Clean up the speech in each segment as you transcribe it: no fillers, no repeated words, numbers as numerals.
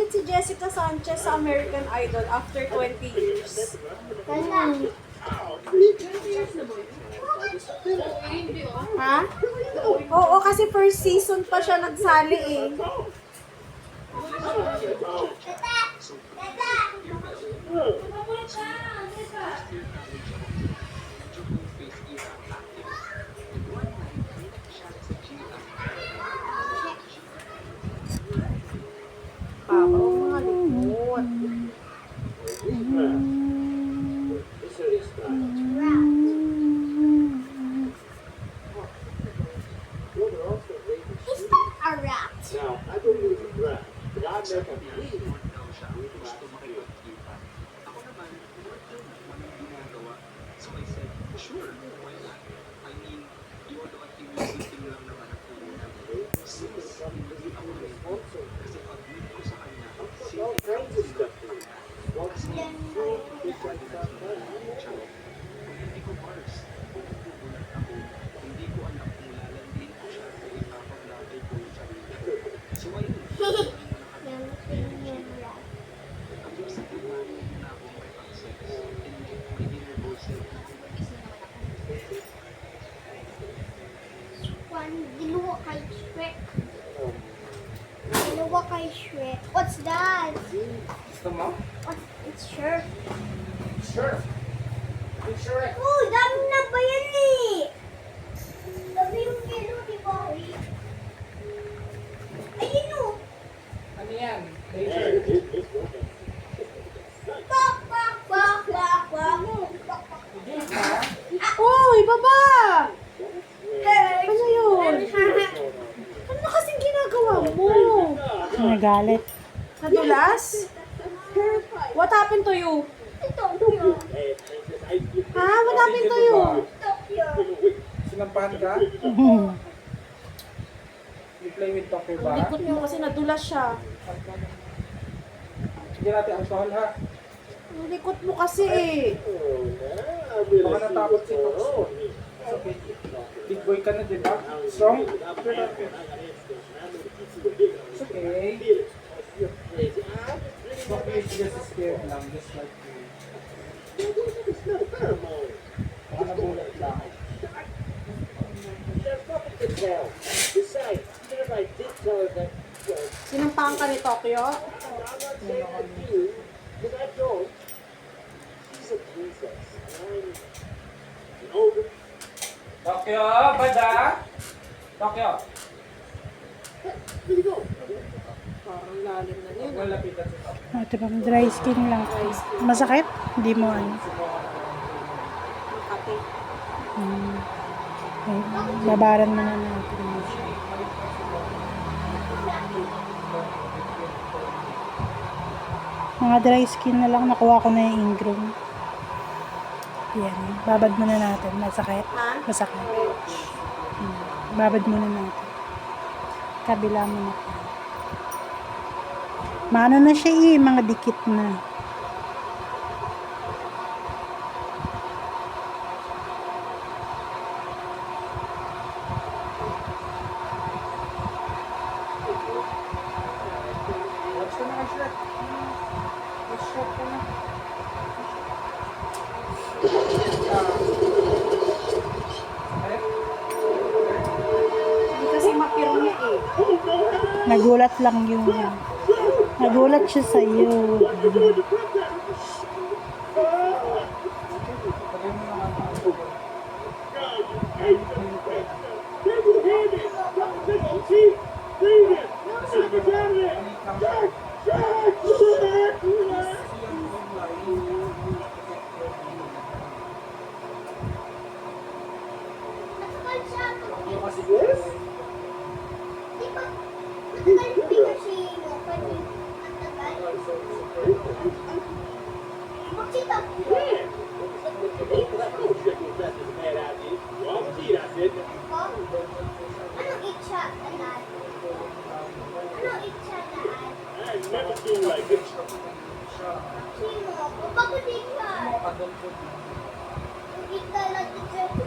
ulit si Jessica Sanchez sa American Idol after 20 years. Ha? Oo, kasi first season pa siya nagsali eh. Papa, mga likod. Is that a rat? Now, I believe in that, but I never believe all kinds of stuff to me. Once he Ginawa kay Shrek. Ginawa kay Shrek. What's that? Gusto mo? It's Shrek. Sure. Sure. Oh, dami na ba yan eh? Dami yung kilo, di ba? Ayun o. Ano yan? Hey, Later. it's working. Bak, bak, bak, bak, bak. Hindi ha? Uy, baba! Hey. Ano yun? Ano kasing ginagawa mo? Nagalit. Nadulas? What happened to you? Ito, ito. Hey, Princess, I give Ha? What happened to you? Tokyo. Sinampahan ka? You play with Tokyo Ang ba? likod niyo kasi nadulas siya. Sige natin alcohol ha. Ang likod mo kasi eh. Oh, now I really Baka see natakot what's si going Tox. on here. It's okay. Big boy ka na, di ba? Strong? Without passing, I got instinct, and I know the pizza would dig on It's it. okay. Feel it. Oh, you're crazy. I'm just Tokyo is just scared lang, just like you. smell the pheromone. Baka nagulat lang. There's nothing to tell. Besides, even if I did tell her that, well, Sinampahan ka ni Tokyo? I'm not saying I do, because I don't. She's a princess, and I'm an ogre. Tokyo, bada? Tokyo. Where you go? Parang lalim na yun. Huwag lapitan si Tokyo. Ito bang dry skin lang. Masakit? Hindi mo ano. Makati. Ay, babaran mo na natin. Mga dry skin na lang. Nakuha ko na yung ingrown. Yan. Babad muna natin. Masakit? Ha? Masakit. Babad muna natin. Kabila mo na. Maano na siya eh. Mga dikit na. Watch ka na kay Shrek. Watch Shrek ka na. Ay, Hindi kasi mapirmi eh. Nagulat lang yun. Nagulat siya sa'yo. lagay mo na ang alcohol. Matagal siya. Yung kasi yes? Di ba? Matagal yung pinasino. Pwede matagal. Makita ko. Anong itcha, anak? Anong itcha, anak? Sino? Papagulit ka. Hindi ka lang itcha ko.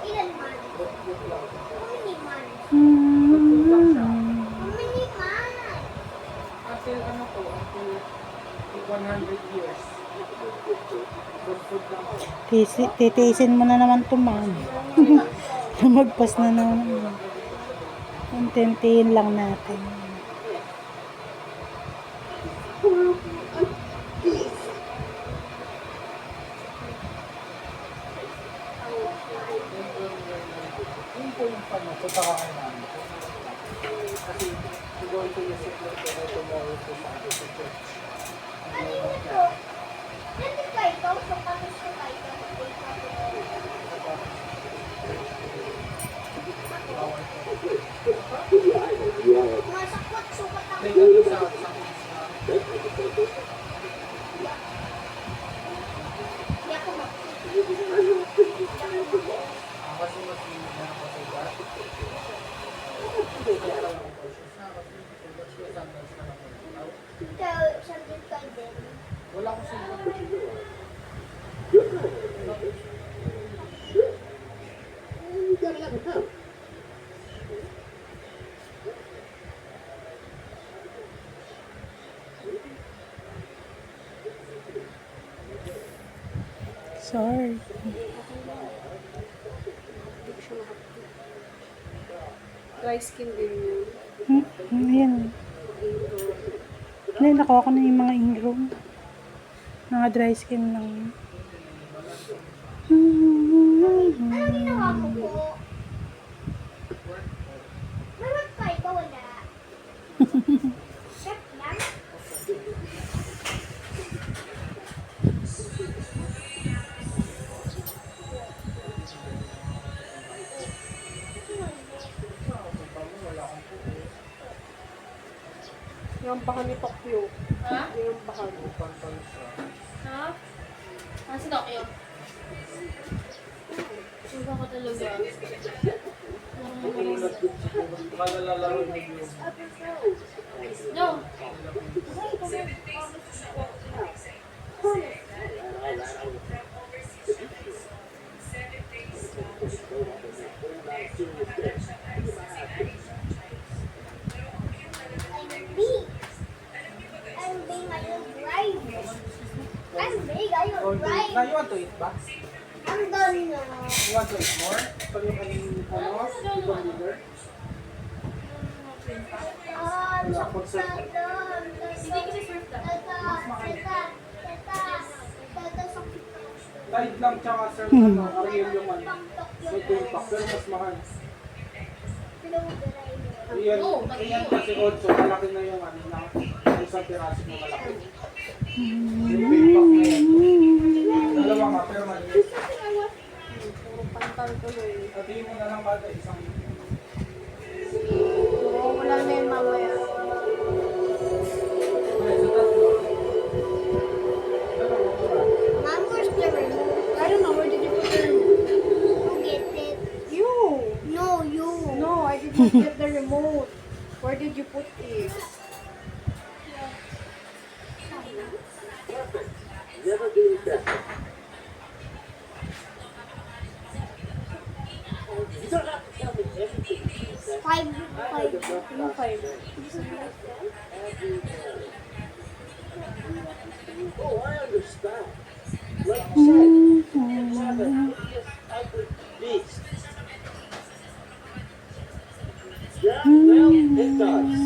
Ilan man? Kung hindi man. Titiisin mo na naman to, ma'am. Magpas na naman. Unti-untiin lang natin. Yun po yung pano, punta ka kayo namin. Kasi, siguro ito yung support ko na tomorrow po sa akin sa church. Ano ito? Hindi ka ikaw? Sapatos ko ka ikaw. Masakot, sukat ako. Hindi, yung sa kids na, Hindi ako kasi mas hindi na ako sa iba. Hindi, kaya lang ako cautious na kasi mas yung sandals na lang ako. Ikaw, sabi ka din. Wala ko sa iba. You gotta let him know. Sorry. Dry skin din yun. Ayan. Hindi, nakuha ko na yung mga ingrown. Mga dry skin lang yun. Ano ginawa mo po? May work ka ikaw, wala. Chef lang? Yung bahan ni Tokyo. Ha? Yung bahan. Ha? Ah, si Tokyo. Suga ko talaga. Baka nalalaro mo yung No. I'm big, I will drive. I'm big, I will Now, drive. you want to eat ba? I'm done now. You want to eat more? So yung kanin ano, yung leader? Hindi Hindi kasi surf lang. Diet lang tsaka serve ano, Ariel yung ano. May 2 pack, pero mas mahal. Iyan, iyan kasi also, malaki na yung ano na, isang piraso na malaki. Yung 2 pack na yan. Dalawa nga, pero maliit. Puro pantal tuloy. Sabihin mo na lang kada isang Oo, wala na yun mamaya. sa tatlo. Dalawa ko ba? Mom, where's the remote? I don't know, where did you put the remote? Who get it? You! No, you. No, I did not get the remote. Where did you put it? Never do that. You don't have to tell me everything. Five. Yung 5. Oh, I understand. Like you said, you have a hideous, ugly beast. Yeah, well, it does.